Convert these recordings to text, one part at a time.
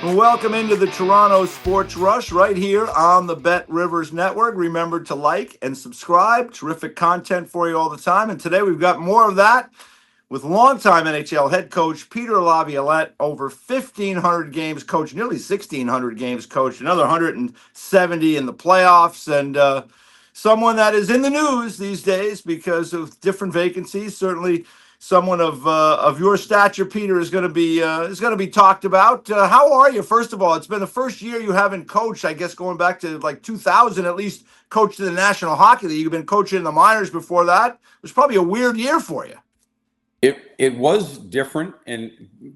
Welcome into the Toronto Sports Rush right here on the Bet Rivers Network. Remember to like and subscribe. Terrific content for you all the time. And today we've got more of that with longtime NHL head coach Peter Laviolette. Over 1,500 games coached, nearly 1,600 games coached, another 170 in the playoffs, and someone that is in the news these days because of different vacancies. Certainly someone of your stature, Peter, is going to be talked about. How are you? First of all, it's been the first year you haven't coached. I guess going back to like 2000, at least coached in the National Hockey League. You've been coaching in the minors before that. It was probably a weird year for you. It was different,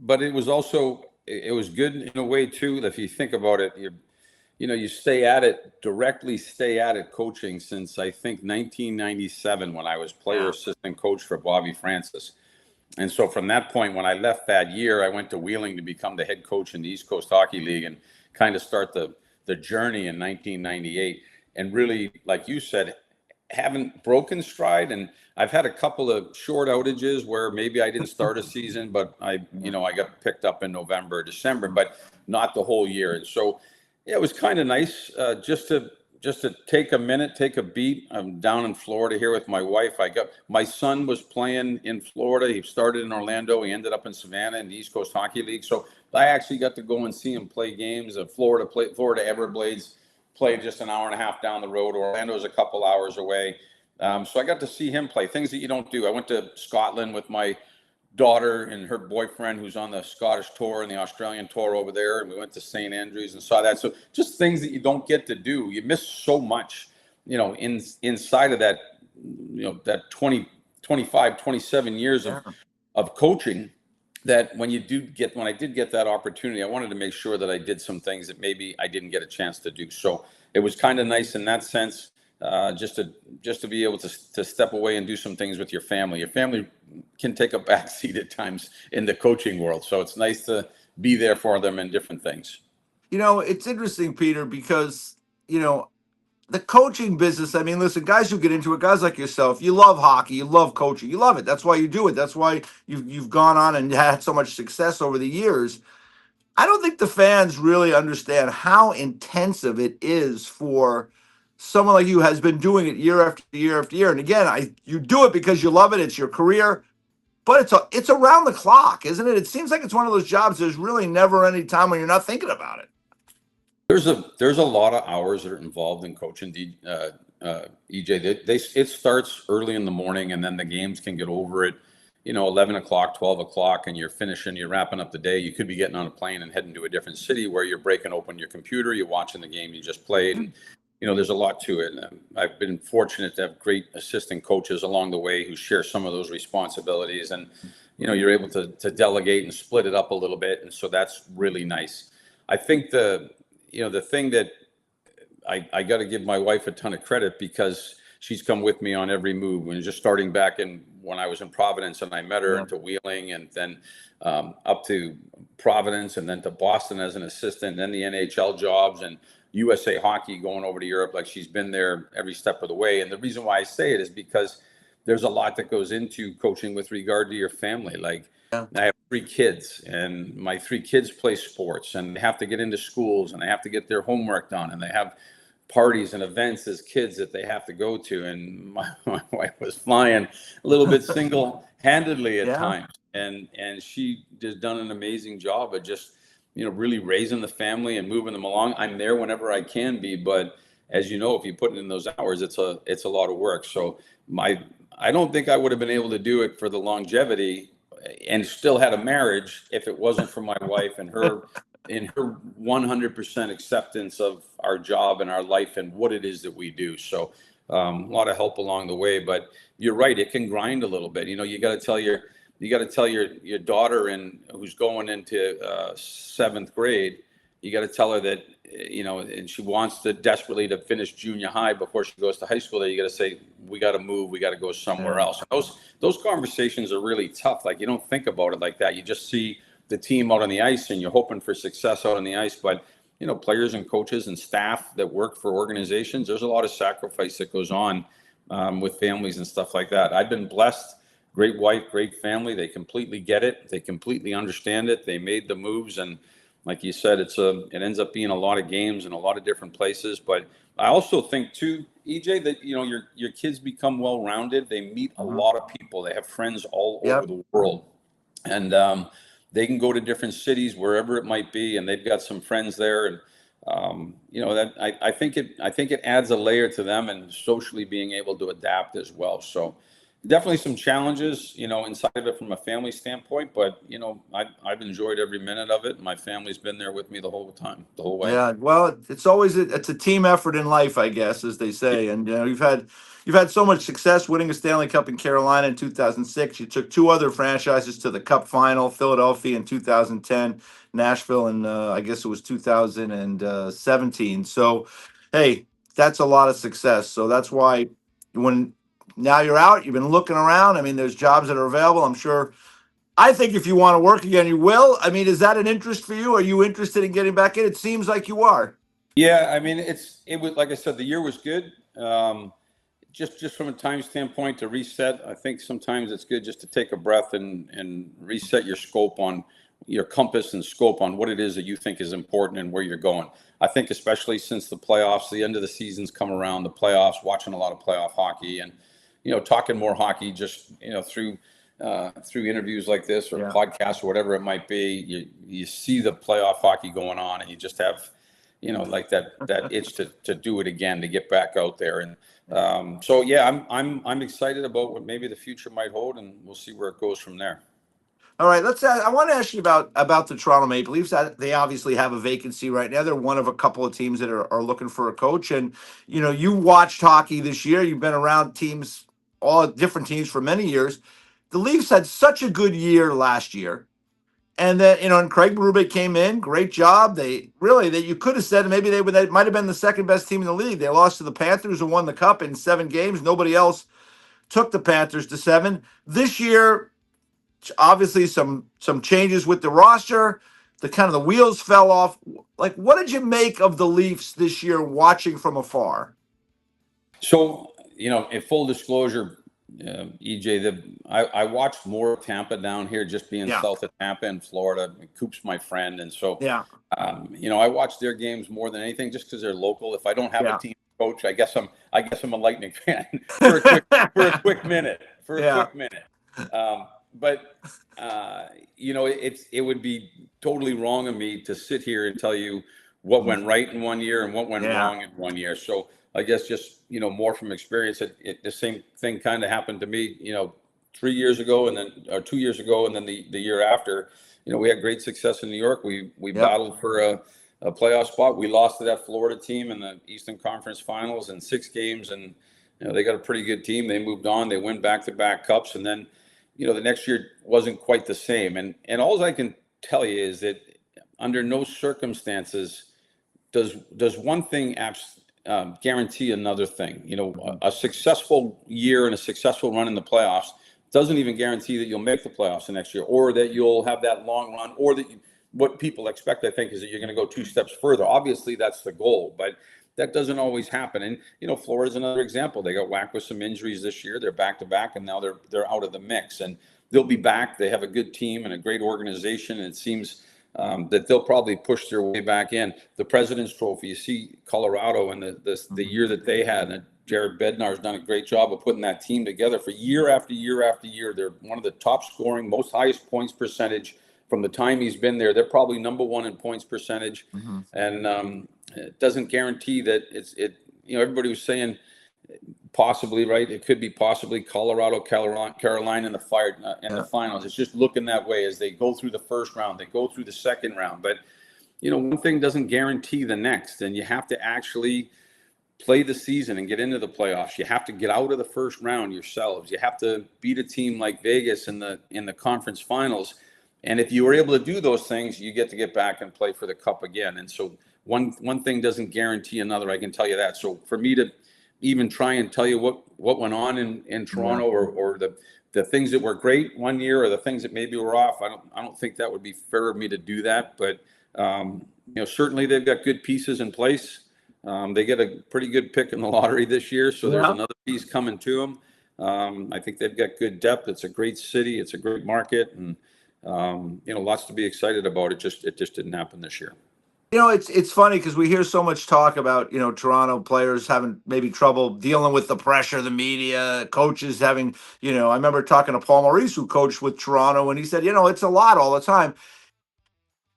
but it was also it was good in a way too. If you think about it, you stay at it coaching since I think 1997 when I was player assistant coach for Bobby Francis. And so from that point, when I left that year, I went to Wheeling to become the head coach in the East Coast Hockey League and kind of start the journey in 1998. And really, like you said, haven't broken stride. And I've had a couple of short outages where maybe I didn't start a season, but I got picked up in November, December, but not the whole year. And so yeah, it was kind of nice just to take a minute, take a beat. I'm down in Florida here with my wife. My son was playing in Florida. He started in Orlando. He ended up in Savannah in the East Coast Hockey League. So I actually got to go and see him play games. Florida Everblades played just an hour and a half down the road. Orlando's a couple hours away. So I got to see him play, things that you don't do. I went to Scotland with my daughter and her boyfriend who's on the Scottish tour and the Australian tour over there, and we went to St. Andrews and saw that. So just things that you don't get to do. You miss so much, inside of that, that 20, 25, 27 years of coaching, that when I did get that opportunity, I wanted to make sure that I did some things that maybe I didn't get a chance to do. So it was kind of nice in that sense. Just to be able to step away and do some things with your family. Your family can take a backseat at times in the coaching world, so it's nice to be there for them in different things. It's interesting, Peter, because the coaching business. I mean, listen, guys who get into it, guys like yourself, you love hockey, you love coaching, you love it. That's why you do it. That's why you've gone on and had so much success over the years. I don't think the fans really understand how intensive it is for someone like you has been doing it year after year after year. And again, you do it because you love it. It's your career, but it's around the clock, isn't it? It seems like it's one of those jobs. There's really never any time when you're not thinking about it. There's a lot of hours that are involved in coaching, EJ. It starts early in the morning, and then the games can get over at 11 o'clock, 12 o'clock, and you're wrapping up the day. You could be getting on a plane and heading to a different city where you're breaking open your computer, you're watching the game you just played. And, there's a lot to it. I've been fortunate to have great assistant coaches along the way who share some of those responsibilities, and you're able to delegate and split it up a little bit, and so that's really nice. I think the thing that I got to give my wife a ton of credit, because she's come with me on every move. When just starting back when I was in Providence, and I met her into Wheeling, and then up to Providence, and then to Boston as an assistant, and then the NHL jobs and USA Hockey, going over to Europe. Like, she's been there every step of the way. And the reason why I say it is because there's a lot that goes into coaching with regard to your family. Like, I have 3 kids, and my 3 kids play sports, and they have to get into schools, and they have to get their homework done, and they have parties and events as kids that they have to go to. And my wife was flying a little bit single-handedly at times, and she just done an amazing job of just really raising the family and moving them along. I'm there whenever I can be, but as you know, if you put in those hours, it's a lot of work. So I don't think I would have been able to do it for the longevity and still had a marriage if it wasn't for my wife and her 100% acceptance of our job and our life and what it is that we do. So a lot of help along the way, but you're right, it can grind a little bit. You got to tell your daughter who's going into 7th grade, you got to tell her that, and she wants to desperately to finish junior high before she goes to high school, that you got to say, we got to move, we got to go somewhere else. Those conversations are really tough. Like, you don't think about it like that. You just see the team out on the ice, and you're hoping for success out on the ice. But, players and coaches and staff that work for organizations, there's a lot of sacrifice that goes on with families and stuff like that. I've been blessed. Great wife, great family. They completely get it. They completely understand it. They made the moves, and like you said, it ends up being a lot of games in a lot of different places. But I also think too, EJ, that your kids become well-rounded. They meet a lot of people. They have friends all over Yep. the world, and they can go to different cities wherever it might be, and they've got some friends there. And that I think it adds a layer to them and socially being able to adapt as well. So definitely some challenges, inside of it from a family standpoint, but I've enjoyed every minute of it. My family's been there with me the whole time, the whole way. Yeah, well, it's a team effort in life, I guess, as they say. And you've had so much success winning a Stanley Cup in Carolina in 2006. You took two other franchises to the Cup final, Philadelphia in 2010, Nashville in I guess it was 2017. So, hey, that's a lot of success. So that's why when now you're out, you've been looking around. I mean, there's jobs that are available. I'm sure. I think if you want to work again, you will. I mean, is that an interest for you? Are you interested in getting back in? It seems like you are. Yeah, I mean, it was, like I said, the year was good. Just from a time standpoint to reset, I think sometimes it's good just to take a breath and reset your scope on your compass and scope on what it is that you think is important and where you're going. I think especially since the playoffs, the end of the season's come around, the playoffs, watching a lot of playoff hockey and, talking more hockey just, through interviews like this or podcasts or whatever it might be, you see the playoff hockey going on and you just have, like that itch to do it again, to get back out there. And so, yeah, I'm excited about what maybe the future might hold, and we'll see where it goes from there. All right, I want to ask you about the Toronto Maple Leafs. They obviously have a vacancy right now. They're one of a couple of teams that are looking for a coach. And you watched hockey this year. You've been around teams, all different teams for many years. The Leafs had such a good year last year. And then, and Craig Berube came in, great job. That you could have said maybe they might have been the second best team in the league. They lost to the Panthers and won the Cup in 7 games. Nobody else took the Panthers to 7. This year, obviously some changes with the roster. The wheels fell off. Like, what did you make of the Leafs this year watching from afar? So, in full disclosure, EJ, I watched more of Tampa down here, just being south of Tampa in Florida. Coop's my friend, and so I watch their games more than anything, just because they're local. If I don't have a team coach, I guess I'm a Lightning fan for a quick minute. But it would be totally wrong of me to sit here and tell you what went right in one year and what went wrong in one year. So I guess just, more from experience, the same thing kind of happened to me, 3 years ago or 2 years ago. And then the year after, we had great success in New York. We battled for a playoff spot. We lost to that Florida team in the Eastern Conference Finals in 6 games. And, they got a pretty good team. They moved on. They win back-to-back cups. And then, the next year wasn't quite the same. And all I can tell you is that under no circumstances does one thing guarantee another thing. A successful year and a successful run in the playoffs doesn't even guarantee that you'll make the playoffs the next year, or that you'll have that long run, or that what people expect, I think, is that you're going to go 2 steps further. Obviously, that's the goal, but that doesn't always happen. And Florida's another example. They got whacked with some injuries this year. They're back to back, and now they're out of the mix. And they'll be back. They have a good team and a great organization. And it seems that they'll probably push their way back in. The President's Trophy, you see Colorado and the year that they had, and Jared Bednar's done a great job of putting that team together for year after year after year. They're one of the top scoring, most highest points percentage from the time he's been there. They're probably number 1 in points percentage. And it doesn't guarantee that everybody was saying possibly, right? It could be possibly Colorado, Carolina in the finals. It's just looking that way as they go through the first round, they go through the second round. But, one thing doesn't guarantee the next, and you have to actually play the season and get into the playoffs. You have to get out of the first round yourselves. You have to beat a team like Vegas in the conference finals. And if you were able to do those things, you get back and play for the cup again. And so one thing doesn't guarantee another, I can tell you that. So for me to even try and tell you what went on in Toronto or the things that were great one year or the things that maybe were off, I don't think that would be fair of me to do that. But certainly they've got good pieces in place. They get a pretty good pick in the lottery this year, so there's another piece coming to them. I think they've got good depth. It's a great city. It's a great market, and Lots to be excited about. It just didn't happen this year. It's funny because we hear so much talk about, Toronto players having maybe trouble dealing with the pressure, the media, coaches having, I remember talking to Paul Maurice, who coached with Toronto, and he said, it's a lot all the time.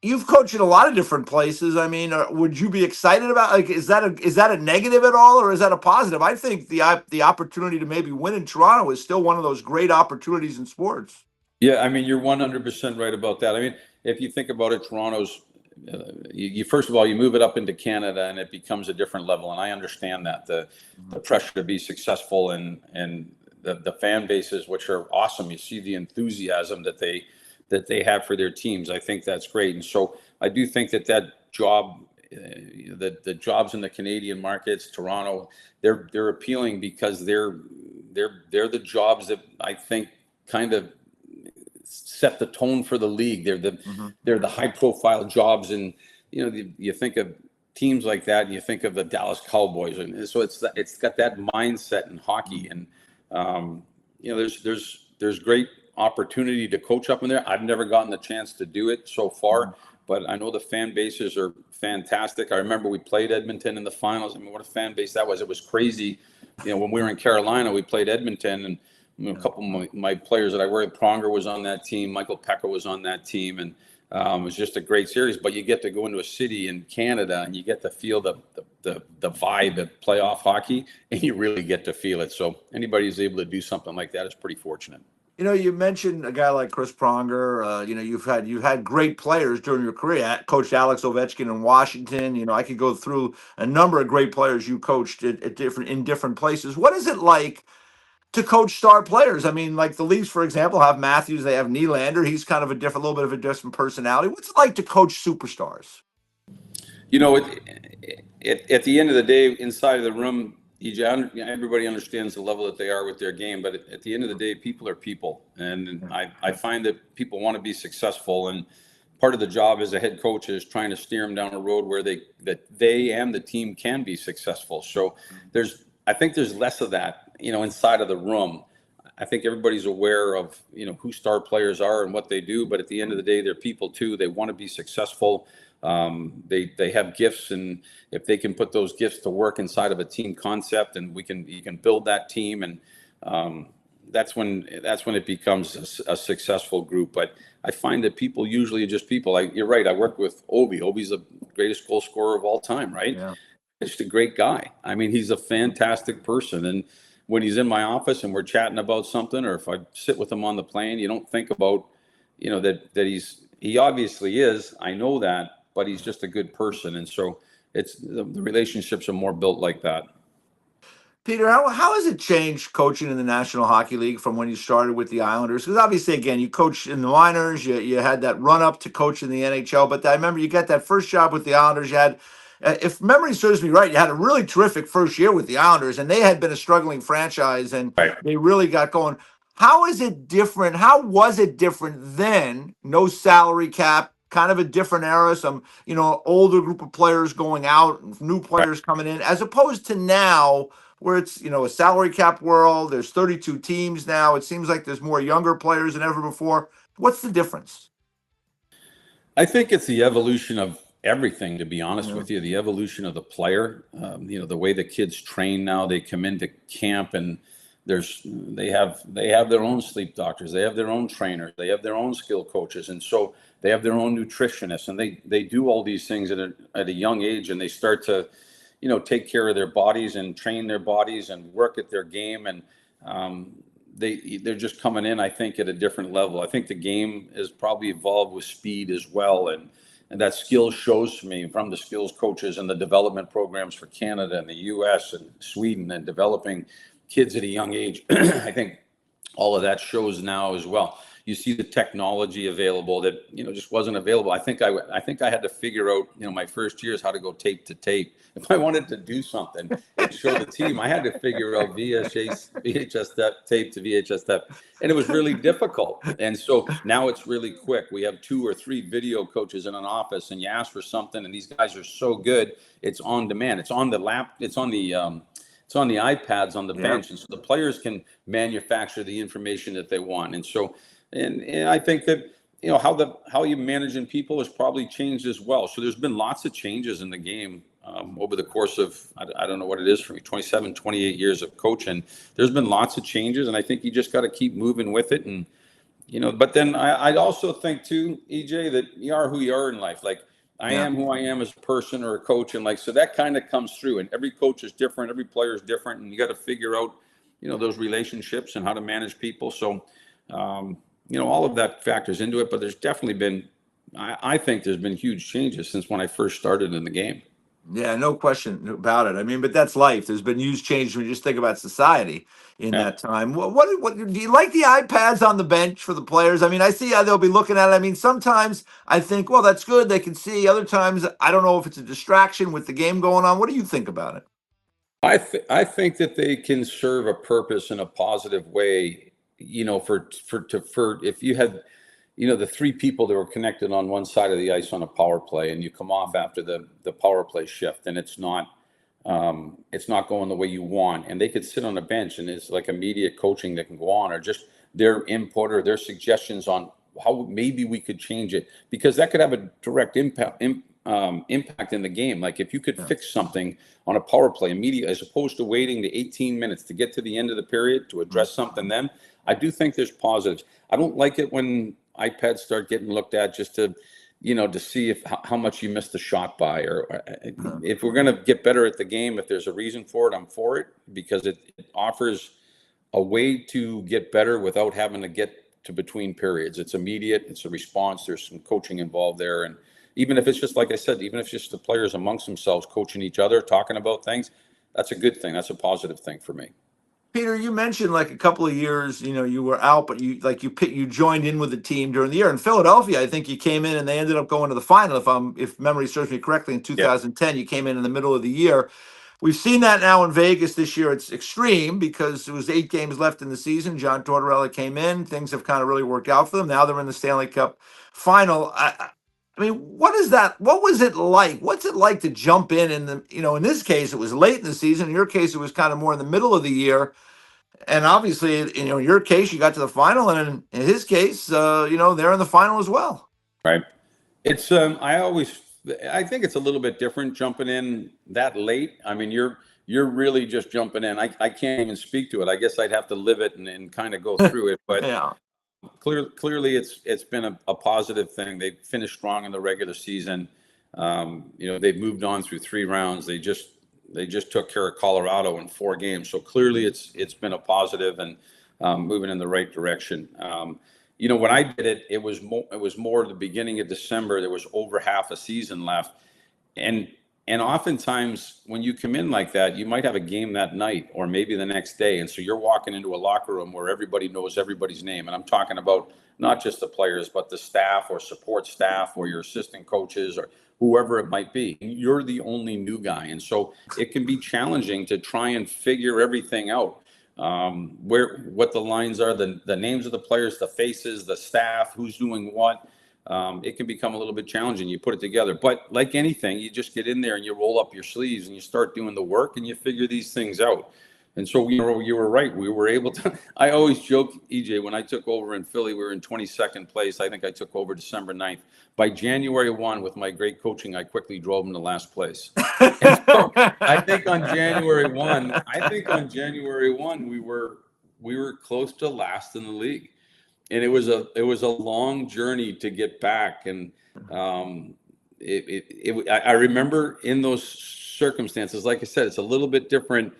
You've coached in a lot of different places. I mean, would you be excited about, like, is that a negative at all, or is that a positive? I think the opportunity to maybe win in Toronto is still one of those great opportunities in sports. Yeah, I mean, you're 100% right about that. I mean, if you think about it, Toronto's, you first of all, you move it up into Canada and it becomes a different level. And I understand that the pressure to be successful and the fan bases, which are awesome. You see the enthusiasm that they have for their teams. I think that's great. And so I do think that job, the jobs in the Canadian markets, Toronto, they're appealing because they're the jobs that I think kind of set the tone for the league. They're the high profile jobs, and you think of teams like that and you think of the Dallas Cowboys, and so it's got that mindset in hockey. And there's great opportunity to coach up in there. I've never gotten the chance to do it so far, but I know the fan bases are fantastic. I remember we played Edmonton in the finals. I mean, what a fan base that was. It was crazy. When we were in Carolina, we played Edmonton, and a couple of my players that I worked with, Pronger was on that team, Michael Pekka was on that team, and it was just a great series. But you get to go into a city in Canada and you get to feel the vibe of playoff hockey, and you really get to feel it. So anybody who's able to do something like that is pretty fortunate. You mentioned a guy like Chris Pronger. You've had great players during your career. Coached Alex Ovechkin in Washington. I could go through a number of great players you coached in different places. What is it like to coach star players? I mean, like the Leafs, for example, have Matthews. They have Nylander. He's kind of a little bit of a different personality. What's it like to coach superstars? At the end of the day, inside of the room, everybody understands the level that they are with their game. But at the end of the day, people are people. And I find that people want to be successful. And part of the job as a head coach is trying to steer them down a road where they and the team can be successful. So I think there's less of that, inside of the room. I think everybody's aware of, who star players are and what they do. But at the end of the day, they're people too. They want to be successful. They have gifts, and if they can put those gifts to work inside of a team concept, and you can build that team, and that's when it becomes a successful group. But I find that people usually are just people. You're right. I worked with Ovi. Ovi's the greatest goal scorer of all time, right? Yeah. Just a great guy. I mean, he's a fantastic person. And when he's in my office and we're chatting about something, or if I sit with him on the plane, you don't think about, that he obviously is. I know that. But he's just a good person. And so the relationships are more built like that. Peter, how has it changed coaching in the National Hockey League from when you started with the Islanders? Because obviously, again, you coached in the minors, you had that run up to coach in the NHL. But I remember you got that first job with the Islanders. You had, if memory serves me right, you had a really terrific first year with the Islanders, and they had been a struggling franchise, and They really got going. How is it different? How was it different then? No salary cap. Kind of a different era, some, older group of players going out, new players coming in, as opposed to now where it's, a salary cap world. There's 32 teams now. It seems like there's more younger players than ever before. What's the difference? I think it's the evolution of everything, to be honest with you, the evolution of the player, the way the kids train now. They come into camp and they have their own sleep doctors, they have their own trainers, they have their own skill coaches, and so they have their own nutritionists, and they do all these things at a young age, and they start to take care of their bodies and train their bodies and work at their game, and they're just coming in, I think, at a different level. I think the game has probably evolved with speed as well, and that skill shows to me from the skills coaches and the development programs for Canada and the US and Sweden, and developing kids at a young age. I think all of that shows now as well. You see the technology available that just wasn't available. I think I had to figure out my first years how to go tape to tape. If I wanted to do something and show the team, I had to figure out VHS tape to VHS tape, and it was really difficult. And so now it's really quick. We have 2 or 3 video coaches in an office, and you ask for something, and these guys are so good. It's on demand. It's on the It's on the iPads on the bench, and so the players can manufacture the information that they want. And so, and I think that how you managing people has probably changed as well. So there's been lots of changes in the game over the course of, I don't know what it is for me, 27, 28 years of coaching. There's been lots of changes, and I think you just got to keep moving with it. And, but then I also think too, EJ, that you are who you are in life. Like I am who I am as a person or a coach. And like, so that kind of comes through, and every coach is different. Every player is different. And you got to figure out, those relationships and how to manage people. So, all of that factors into it, but there's definitely been, I think there's been huge changes since when I first started in the game. Yeah, no question about it. I mean, but that's life. There's been huge change when you just think about society in that time. What do you like the iPads on the bench for the players? I mean, I see how they'll be looking at it. I mean, sometimes I think, well, that's good. They can see. Other times, I don't know if it's a distraction with the game going on. What do you think about it? I think that they can serve a purpose in a positive way, for if you had, the three people that were connected on one side of the ice on a power play, and you come off after the power play shift, and it's not going the way you want, and they could sit on a bench, and it's like immediate coaching that can go on, or just their input or their suggestions on how maybe we could change it, because that could have a direct impact in the game. Like if you could fix something on a power play immediately, as opposed to waiting the 18 minutes to get to the end of the period to address something, then I do think there's positives. I don't like it when iPads start getting looked at just to, to see how much you missed the shot by, or if we're going to get better at the game, if there's a reason for it, I'm for it, because it offers a way to get better without having to get to between periods. It's immediate. It's a response. There's some coaching involved there. And even if it's just, like I said, even if it's just the players amongst themselves coaching each other, talking about things, that's a good thing. That's a positive thing for me. Peter, you mentioned like a couple of years, you were out, but you joined in with the team during the year. In Philadelphia, I think you came in and they ended up going to the final. If memory serves me correctly, in 2010, you came in the middle of the year. We've seen that now in Vegas this year. It's extreme because it was 8 games left in the season. John Tortorella came in. Things have kind of really worked out for them. Now they're in the Stanley Cup final. I mean, what is that? What was it like? What's it like to jump in the, in this case, it was late in the season. In your case, it was kind of more in the middle of the year. And obviously, in your case, you got to the final, and in his case, they're in the final as well. Right. It's I think it's a little bit different jumping in that late. I mean, you're really just jumping in. I can't even speak to it. I guess I'd have to live it and kind of go through it. But clearly, it's been a positive thing. They finished strong in the regular season. They've moved on through 3 rounds. They just took care of Colorado in 4 games. So clearly it's been a positive and moving in the right direction. When I did it, it was more the beginning of December. There was over half a season left. And oftentimes when you come in like that, you might have a game that night or maybe the next day. And so you're walking into a locker room where everybody knows everybody's name. And I'm talking about not just the players, but the staff or support staff or your assistant coaches or whoever it might be. You're the only new guy. And so it can be challenging to try and figure everything out. What the lines are, the names of the players, the faces, the staff, who's doing what. It can become a little bit challenging. You put it together, but like anything, you just get in there and you roll up your sleeves and you start doing the work and you figure these things out. And so you were right. We were able to. I always joke, EJ, when I took over in Philly, we were in 22nd place. I think I took over December 9th. By January 1, with my great coaching, I quickly drove them to last place. And so I think on January 1, we were close to last in the league. And it was a long journey to get back. And I remember in those circumstances, like I said, it's a little bit different,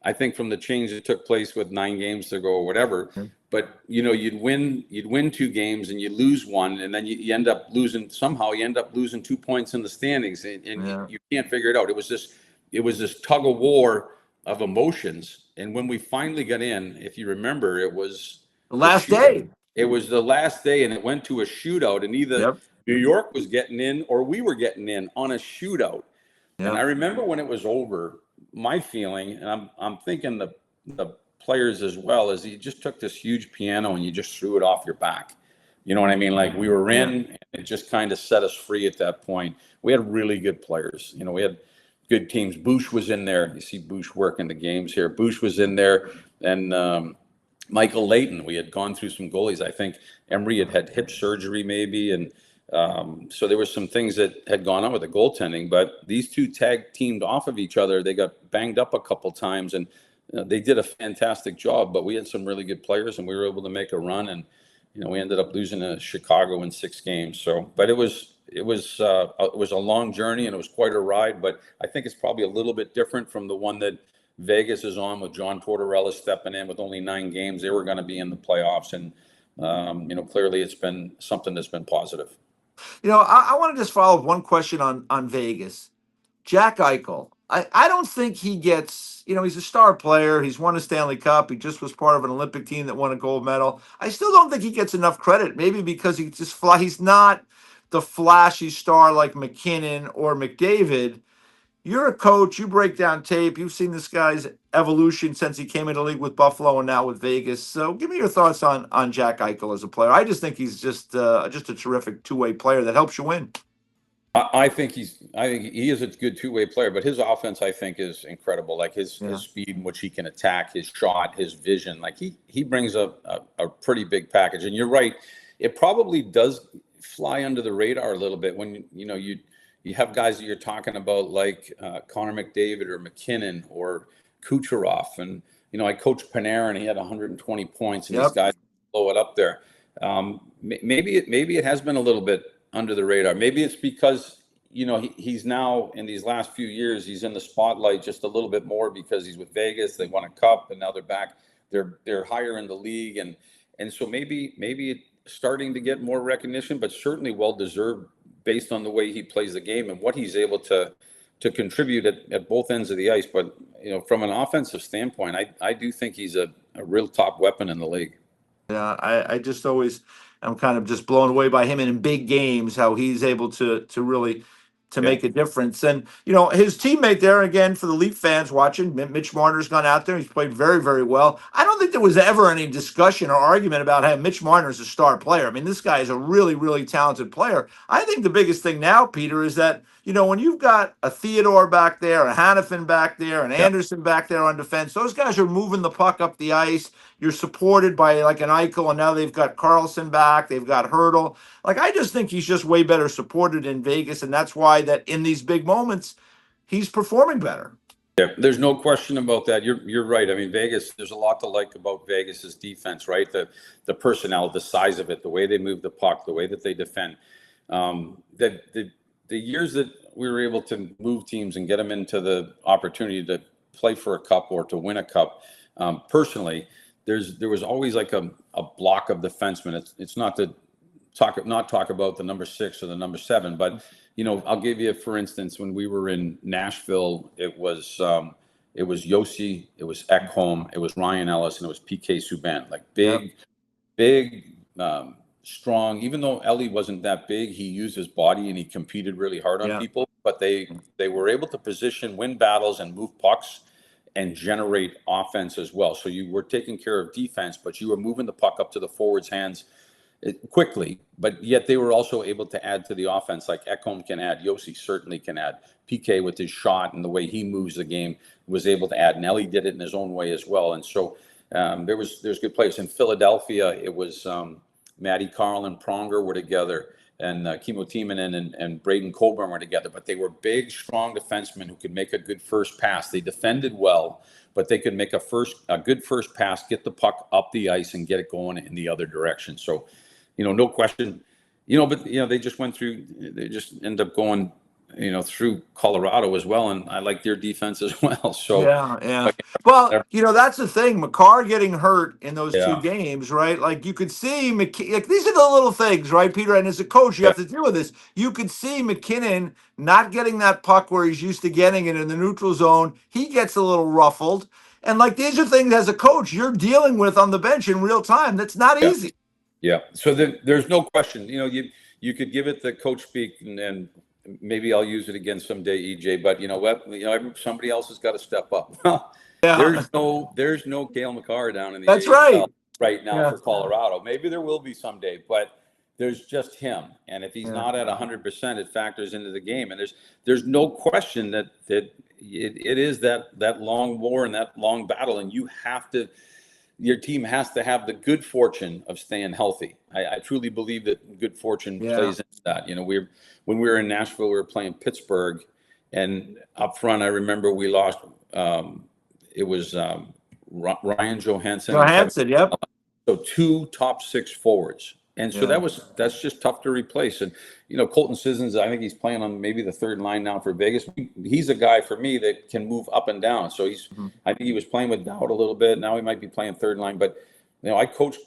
I think, from the change that took place with 9 games to go or whatever. But you'd win 2 games and you lose 1, and then you end up losing 2 points in the standings, and you can't figure it out. It was this tug of war of emotions. And when we finally got in, if you remember, it was the last day. It was the last day, and it went to a shootout, and either New York was getting in or we were getting in on a shootout. And I remember when it was over, my feeling, and I'm thinking the players as well, is you just took this huge piano and you just threw it off your back. You know what I mean? Like we were in, and it just kind of set us free at that point. We had really good players. We had good teams. Bush was in there. You see Bush working the games here. Bush was in there, and Michael Layton, we had gone through some goalies. I think Emery had hip surgery maybe, and so there were some things that had gone on with the goaltending. But these two tag teamed off of each other. They got banged up a couple times, and they did a fantastic job. But we had some really good players, and we were able to make a run. And we ended up losing to Chicago in 6 games. So, but it was a long journey, and it was quite a ride. But I think it's probably a little bit different from the one that Vegas is on, with John Tortorella stepping in with only 9 games. They were going to be in the playoffs, and clearly it's been something that's been positive. I want to just follow up one question on Vegas. Jack Eichel. I don't think he gets, he's a star player. He's won a Stanley Cup. He just was part of an Olympic team that won a gold medal. I still don't think he gets enough credit, maybe because he's not the flashy star like McKinnon or McDavid. You're a coach. You break down tape. You've seen this guy's evolution since he came into the league with Buffalo and now with Vegas. So, give me your thoughts on Jack Eichel as a player. I just think he's just a terrific two-way player that helps you win. I think he is a good two-way player, but his offense, I think, is incredible. Like his speed in which he can attack, his shot, his vision. Like he brings a pretty big package. And you're right, it probably does fly under the radar a little bit when you have guys that you're talking about like Connor McDavid or McKinnon or Kucherov. And I coached Panarin, and he had 120 points, and these guys blow it up there. Maybe it has been a little bit under the radar. Maybe it's because he's now, in these last few years, he's in the spotlight just a little bit more because he's with Vegas. They won a cup, and now they're back. They're higher in the league, and so maybe it's starting to get more recognition, but certainly well deserved based on the way he plays the game and what he's able to contribute at both ends of the ice. But from an offensive standpoint, I do think he's a real top weapon in the league. Yeah, I'm kind of just blown away by him in big games, how he's able to really make a difference. And his teammate there, again, for the Leaf fans watching, Mitch Marner's gone out there. He's played very, very well. I don't think there was ever any discussion or argument about how Mitch Marner is a star player. I mean, this guy is a really, really talented player. I think the biggest thing now, Peter, is that when you've got a Theodore back there, a Hannafin back there, an Anderson back there on defense, those guys are moving the puck up the ice. You're supported by like an Eichel, and now they've got Carlson back. They've got Hurdle. Like, I just think he's just way better supported in Vegas, and that's why that in these big moments, he's performing better. Yeah, there's no question about that. You're right. I mean, Vegas, there's a lot to like about Vegas's defense, right? The personnel, the size of it, the way they move the puck, the way that they defend. The years that we were able to move teams and get them into the opportunity to play for a cup or to win a cup, personally, there was always like a block of defensemen. It's not to talk about the number 6 or the number 7, but I'll give you, for instance, when we were in Nashville, it was Yossi, it was Ekholm, it was Ryan Ellis, and it was PK Subban. Like big, strong. Even though Ellie wasn't that big, he used his body and he competed really hard on people. But they were able to position, win battles, and move pucks and generate offense as well. So you were taking care of defense, but you were moving the puck up to the forwards' hands quickly, but yet they were also able to add to the offense. Like Ekholm can add, Yossi certainly can add. PK with his shot and the way he moves the game was able to add. Nelly did it in his own way as well. And so there's good players. In Philadelphia, it was Matty Carl and Pronger were together, and Kimmo Timonen and Braden Coburn were together. But they were big, strong defensemen who could make a good first pass. They defended well, but they could make a good first pass, get the puck up the ice, and get it going in the other direction. So, no question, but they just went through. They just end up going, through Colorado as well, and I like their defense as well. So yeah. Well, that's the thing. McCarr getting hurt in those 2 games, right? Like, you could see like, these are the little things, right, Peter? And as a coach, you have to deal with this. You could see McKinnon not getting that puck where he's used to getting it in the neutral zone. He gets a little ruffled, and like, these are things as a coach you're dealing with on the bench in real time. That's not easy. Yeah. So there's no question. You could give it the coach speak, and maybe I'll use it again someday, EJ. But you know what? Somebody else has got to step up. Well, there's no Cale McCarr down in the AHL right now for Colorado. Maybe there will be someday, but there's just him. And if he's not at 100%, it factors into the game. And there's no question that it is that long war and that long battle, and you have to your team has to have the good fortune of staying healthy. I truly believe that good fortune plays into that. You know, when we were in Nashville, we were playing Pittsburgh, and up front, I remember we lost. It was Ryan Johansson and Kevin. Yep. So 2 top 6 forwards. And so that's just tough to replace. And, you know, Colton Sissons, I think he's playing on maybe the 3rd line now for Vegas. He's a guy for me that can move up and down. So I think he was playing with Dowd a little bit. Now he might be playing 3rd line. But, you know, I coached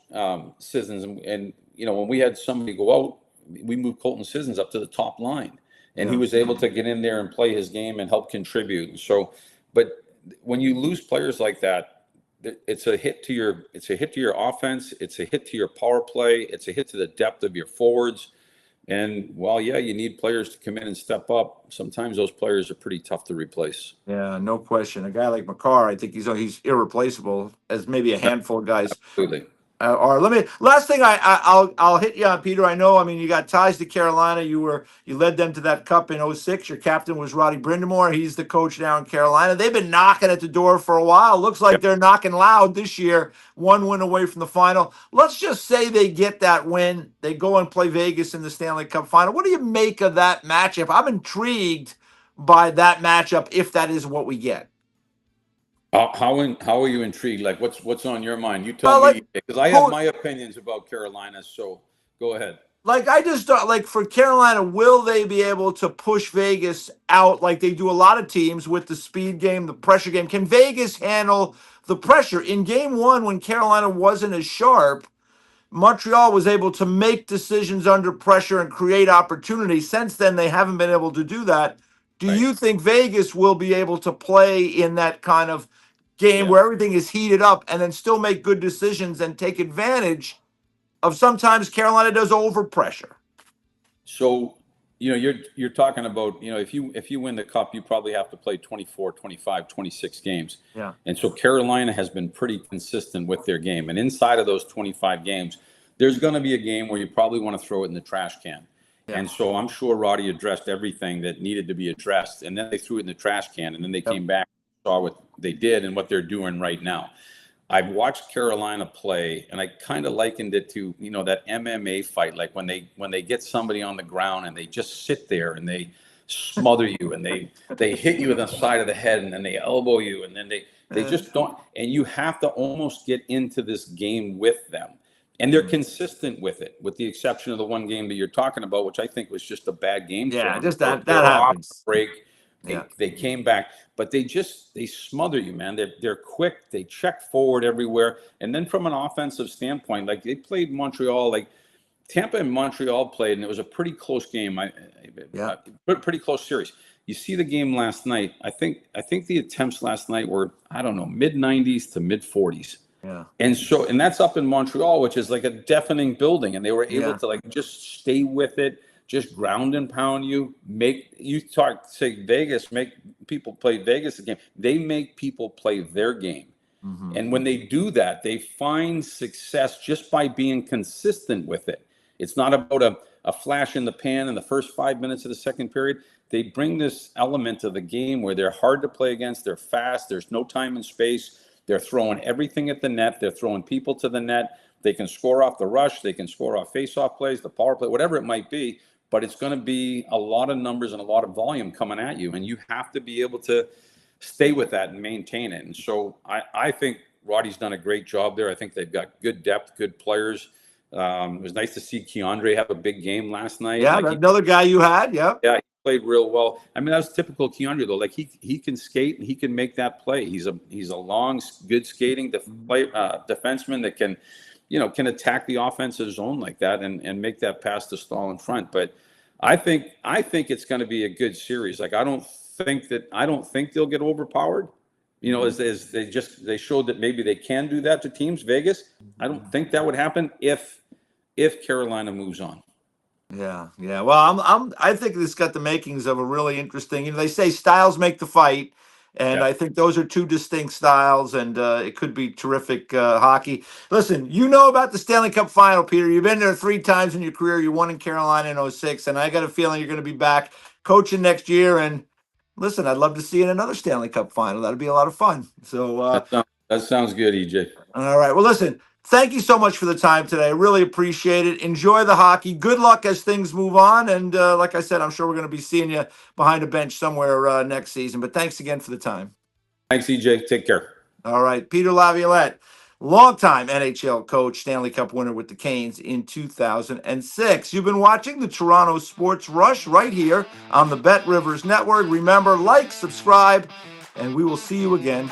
Sissons, and, you know, when we had somebody go out, we moved Colton Sissons up to the top line. And he was able to get in there and play his game and help contribute. So, but when you lose players like that, it's a hit to your offense. It's a hit to your power play. It's a hit to the depth of your forwards. And while, you need players to come in and step up, sometimes those players are pretty tough to replace. Yeah, no question. A guy like Makar, I think he's irreplaceable, as maybe a handful of guys. Absolutely. Last thing I'll hit you on, Peter. I know, I mean, you got ties to Carolina. You led them to that cup in 06. Your captain was Roddy Brindamore. He's the coach now in Carolina. They've been knocking at the door for a while. Looks like they're knocking loud this year. 1 win away from the final. Let's just say they get that win. They go and play Vegas in the Stanley Cup final. What do you make of that matchup? I'm intrigued by that matchup if that is what we get. How are you intrigued? Like, what's on your mind? You tell me, because I have my opinions about Carolina. So go ahead. Like, I just don't, like, for Carolina, will they be able to push Vegas out like they do a lot of teams with the speed game, the pressure game? Can Vegas handle the pressure? In game 1, when Carolina wasn't as sharp, Montreal was able to make decisions under pressure and create opportunities. Since then, they haven't been able to do that. Do you think Vegas will be able to play in that kind of game where everything is heated up and then still make good decisions and take advantage of sometimes Carolina does overpressure? So, you know, you're talking about, you know, if you win the cup, you probably have to play 24, 25, 26 games. Yeah. And so Carolina has been pretty consistent with their game. And inside of those 25 games, there's going to be a game where you probably want to throw it in the trash can. Yeah. And so I'm sure Roddy addressed everything that needed to be addressed. And then they threw it in the trash can. And then they came back and saw what they did and what they're doing right now. I've watched Carolina play, and I kind of likened it to, you know, that MMA fight, like when they get somebody on the ground and they just sit there and they smother you and they hit you in the side of the head and then they elbow you and then they just don't. And you have to almost get into this game with them. And they're consistent with it, with the exception of the one game that you're talking about, which I think was just a bad game. Yeah, just that happens. Break. They came back, but they smother you, man. They're quick. They check forward everywhere. And then from an offensive standpoint, like they played Montreal, like Tampa and Montreal played, and it was a pretty close game. Pretty close series. You see the game last night. I think the attempts last night were, I don't know, mid-90s to mid-40s. Yeah. And that's up in Montreal, which is like a deafening building. And they were able to like just stay with it, just ground and pound you. Say Vegas, make people play Vegas again. They make people play their game. Mm-hmm. And when they do that, they find success just by being consistent with it. It's not about a flash in the pan in the first 5 minutes of the second period. They bring this element of the game where they're hard to play against. They're fast. There's no time and space. They're throwing everything at the net. They're throwing people to the net. They can score off the rush. They can score off face-off plays, the power play, whatever it might be. But it's going to be a lot of numbers and a lot of volume coming at you. And you have to be able to stay with that and maintain it. And so I think Roddy's done a great job there. I think they've got good depth, good players. It was nice to see Keandre have a big game last night. Yeah, like another guy you had. Yep. Yeah, he played real well. I mean, that was typical Keandre though. Like he can skate and he can make that play. He's a long, good skating defenseman that can attack the offensive zone like that and make that pass to Stahl in front. But I think it's going to be a good series. Like I don't think they'll get overpowered. You know, as they showed that maybe they can do that to teams. Vegas, I don't think that would happen if Carolina moves on. Yeah. Well, I think this got the makings of a really interesting. You know, they say styles make the fight, and I think those are two distinct styles, and it could be terrific hockey. Listen, you know about the Stanley Cup Final, Peter. You've been there 3 times in your career. You won in Carolina in 06, and I got a feeling you're going to be back coaching next year. And listen, I'd love to see you in another Stanley Cup Final. That'd be a lot of fun. So that sounds good, EJ. All right. Well, listen, thank you so much for the time today. I really appreciate it. Enjoy the hockey. Good luck as things move on. And like I said, I'm sure we're going to be seeing you behind a bench somewhere next season. But thanks again for the time. Thanks, EJ. Take care. All right. Peter Laviolette, longtime NHL coach, Stanley Cup winner with the Canes in 2006. You've been watching the Toronto Sports Rush right here on the Bet Rivers Network. Remember, like, subscribe, and we will see you again